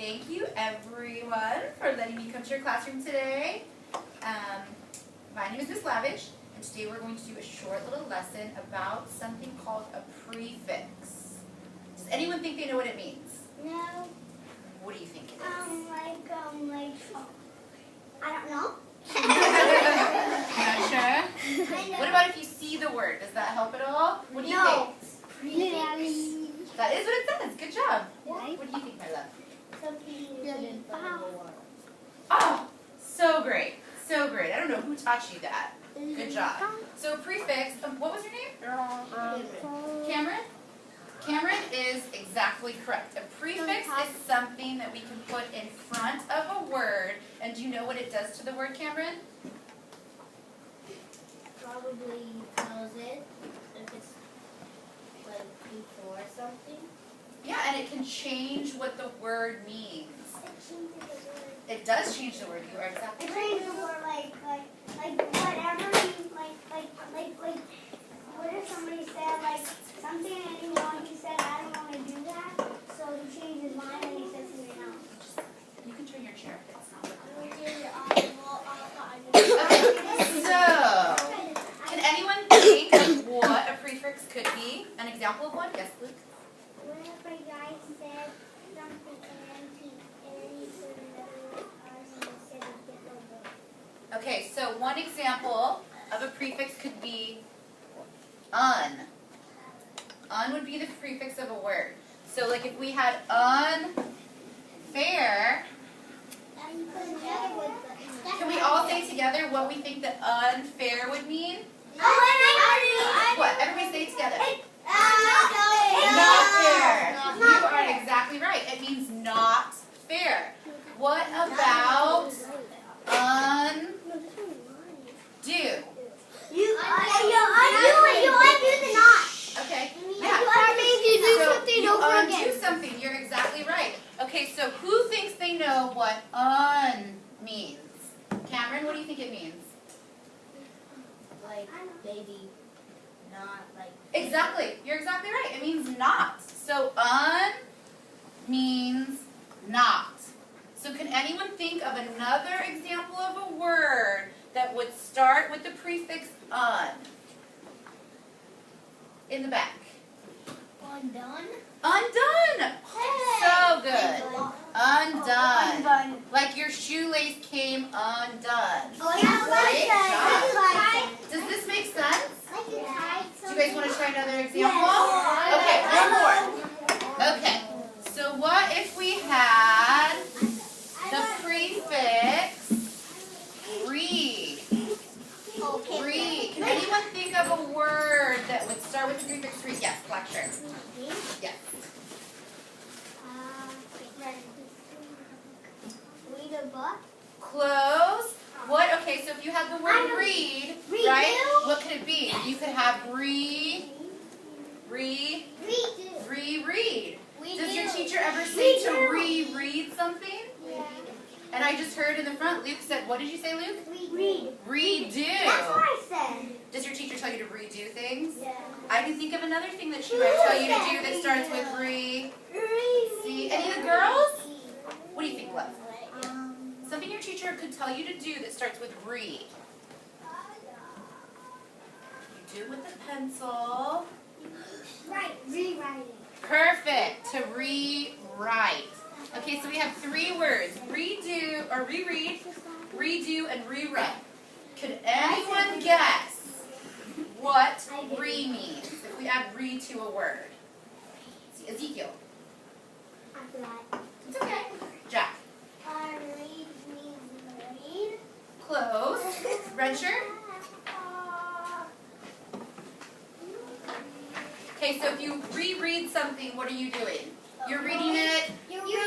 Thank you, everyone, for letting me come to your classroom today. My name is Miss Lavage, and today we're going to do a short little lesson about something called a prefix. Does anyone think they know what it means? No. What do you think it is? I don't know. Not sure? What about if you see the word? Does that help at all? What do you think? Prefix. That is what it says. Good job. Right. What do you think, my love? Something Oh, so great. So great. I don't know who taught you that. Good job. So prefix, what was your name? Cameron? Cameron is exactly correct. A prefix is something that we can put in front of a word. And do you know what it does to the word, Cameron? probably tells it if it's like before something. Yeah, and it can change what the word means. It does change the word. You are exactly right. It changes the word like whatever you like what if somebody said like something and he said I don't want to do that, so he changed his mind and he said something else. You can turn your chair if it's not working. Okay, So, can anyone think of what a prefix could be? An example of one? Yes, Luke? whenever a guy said something and he said another word and he said it differently. Okay, so one example of a prefix could be un. Un would be the prefix of a word. So like if we had unfair, can we all say together what we think that unfair would mean? What? Everybody say it together. Not fair. You are exactly right. It means not fair. What about undo? Okay. Yeah. So undo something. You're exactly right. Okay, so who thinks they know what un means? Cameron, what do you think it means? Like baby, not like. Exactly. You're exactly right. It means not. So un means not. So can anyone think of another example of a word that would start with the prefix un? In the back. Undone. Undone. So good. Undone. Like your shoelace came undone. Great job. Does this make sense? Do you guys want to try another example? Okay, one more. Okay. So what if we had the prefix read? Read. Can anyone think of a word that would start with the prefix read? Yes, black shirt. Yes. Read a book. Close. What? Okay, so if you had the word read, right? What could it be? You could have read. Does your teacher ever say to reread something? Yeah. And I just heard in the front, Luke said, what did you say, Luke? Read. Redo. That's what I said. Does your teacher tell you to redo things? Yeah. I can think of another thing that she might tell you to do that starts with re. See, any of the girls? What do you think, love? Something your teacher could tell you to do that starts with re. You do it with a pencil. Right. Rewriting. Perfect. To rewrite. Okay, so we have 3 words. Redo, or reread, redo, and rewrite. Could anyone guess what re means if we add re to a word? See, Ezekiel. I forgot. It's okay. Jack. Read means read. Close. Red shirt. Okay, so if you reread something, what are you doing? You're reading it. You're reading it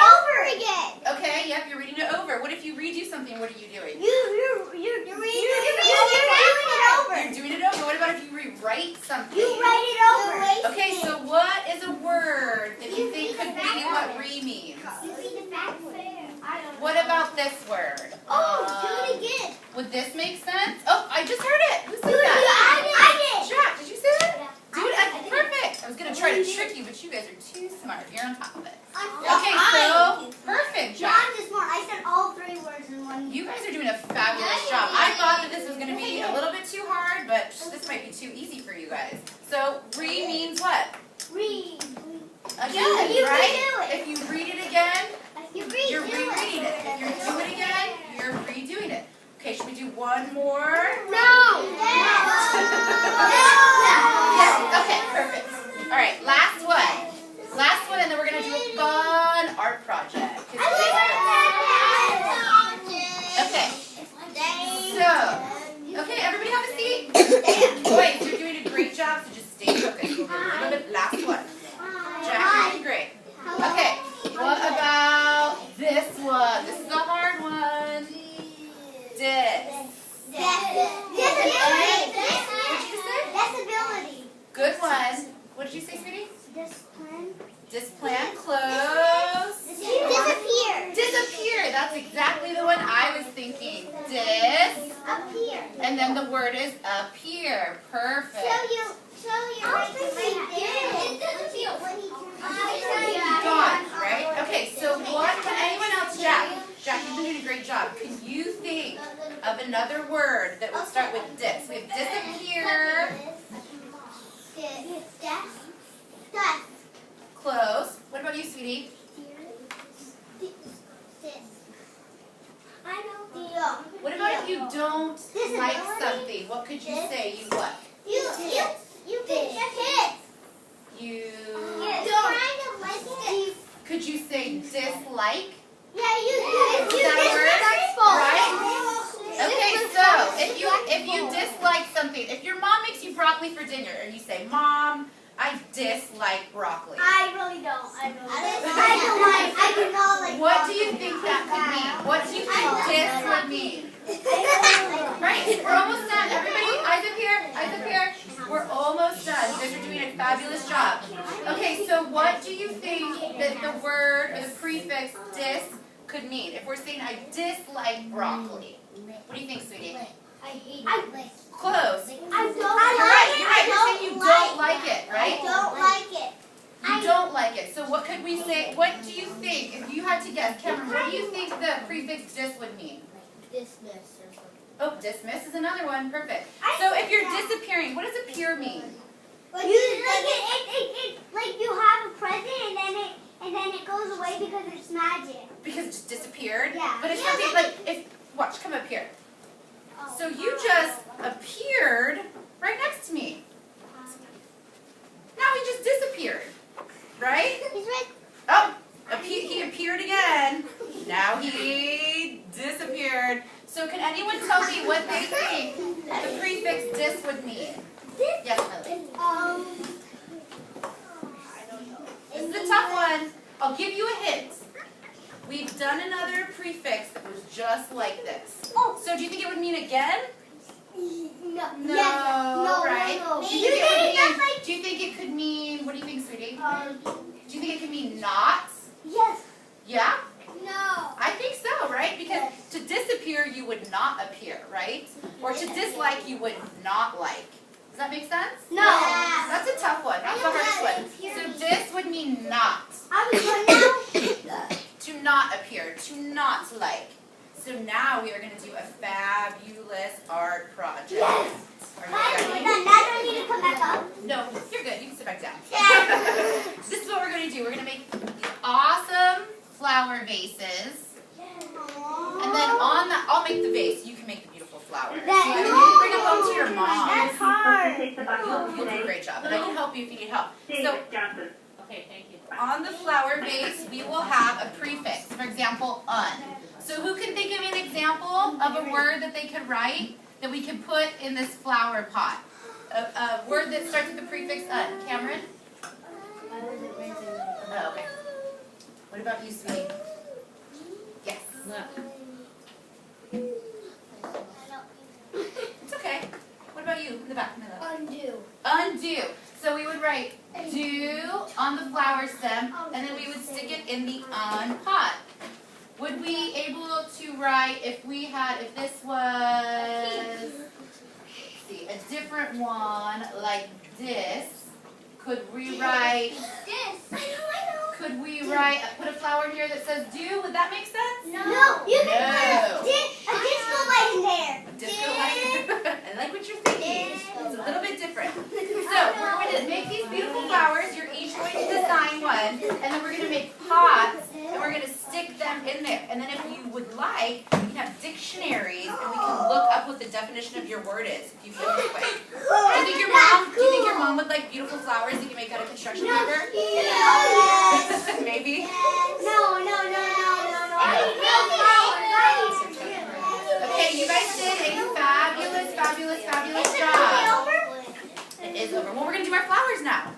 over again. Okay, yep, you're reading it over. What if you redo something? What are you doing? You're doing it over. You're doing it over. What about if you rewrite something? You write it over. Okay, so what is a word that you think could be what re means? You read it back fair. What about this word? Do it again. Would this make sense? Oh, I just heard it. Who said that? I did. Jack, did you say that? Yeah. Do it. Perfect. I was going to try to trick you, but you guys are too smart. You're on top of it. Okay, so perfect job. Not just more. I said all 3 words in one. You guys are doing a fabulous job. I thought that this was going to be a little bit too hard, but this might be too easy for you guys. So, read means what? Read. Again, You right? redo it. If you read it again, You you're rereading it. If you do it again, you're redoing it. Okay, should we do one more? No. Yes. Okay, perfect. All right, last one. Last one, and then we're going to do a fun art project. Okay. So, okay, everybody have a seat. Boys, you're doing a great job, so just stay focused. We'll do a little bit. Last one. Jack, you're doing great. Okay, what about this one? This is a hard one. Disability. Good one. What did you say, sweetie? Discipline. Displant. Close. Disappear. Disappear. That's exactly the one I was thinking. Dis. Appear. And then the word is appear. Perfect. Gone, right? Okay, so what, can anyone else, Jack, you've been doing a great job. Can you think of another word that would start with dis? We have disappear. Close. What about you, sweetie? What about if you don't like something? What could you say? You what? You could you say dislike? Okay, so if you dislike something, if your mom makes you broccoli for dinner and you say, Mom, I dislike broccoli. I really don't. I do not like What do you think that could mean? What do you think dis would mean? Right, we're almost done. Everybody, eyes up here, eyes up here. We're almost done. You guys are doing a fabulous job. Okay, so what do you think that the word or the prefix dis could mean? If we're saying I dislike broccoli, what do you think, sweetie? I hate it. Close. I don't You're right. You're saying you don't like it, right? I don't like it. You don't like it. So what could we say? What do you think, if you had to guess, Cameron, what do you think the prefix dis would mean? Dismiss or something. Oh, dismiss is another one. Perfect. So if you're disappearing, what does appear mean? Like you have a present and then it goes away because it's magic. Because it just disappeared? Yeah. But if something like, watch, come up here. So you just appeared right next to me. Now he just disappeared, right? He's right. Oh, he appeared again. Now he disappeared. So can anyone tell me what they think the prefix dis would mean? Yes, Millie. I don't know. This is a tough one. I'll give you a hint. We've done another prefix that was just like this. Oh. So do you think it would mean again? No. No, No, right? no. Do you think it could mean, what do you think, sweetie? Do you think it could mean not? Yes. Yeah? No. I think so, right? Because to disappear, you would not appear, right? Or to dislike, you would not like. Does that make sense? No. That's a tough one. That's the hardest one. So dis would mean not. To not appear, to not like. So now we are going to do a fabulous art project. Yes. Are you ready? Now do I need to come back up? No, you're good. You can sit back down. Yeah. This is what we're going to do. We're going to make these awesome flower vases. And then on that, I'll make the vase. You can make the beautiful flowers. So you can bring them home to your mom. That's hard. You'll do a great job. And I can help you if you need help. So, okay, thank you. On the flower vase, we will have a prefix. For example, un. So who can think of an example of a word that they could write that we could put in this flower pot? A word that starts with the prefix un. Cameron? Oh, okay. What about you, sweetie? Yes. It's okay. What about you in the back? Undo. Undo. So we would write do on the flower stem, and then we would stick it in the un pot. Would we able to write if this was, let's see, a different one like this? Could we write, This. I know. could we write, put a flower in here that says do? Would that make sense? No. You can put a disco light in there. Disco light? I like what you're thinking. It's a little bit different. So we're going to make these beautiful flowers. You're each going to design one, and then we're going to make pots, and we're going to stick them in there. And then if you would like, we can have dictionaries, and we can look up what the definition of your word is, if you feel this way. Do you think your mom would like beautiful flowers that you make out of construction paper? Maybe? No. Okay, you guys did a fabulous job. It is over. Well, we're going to do our flowers now.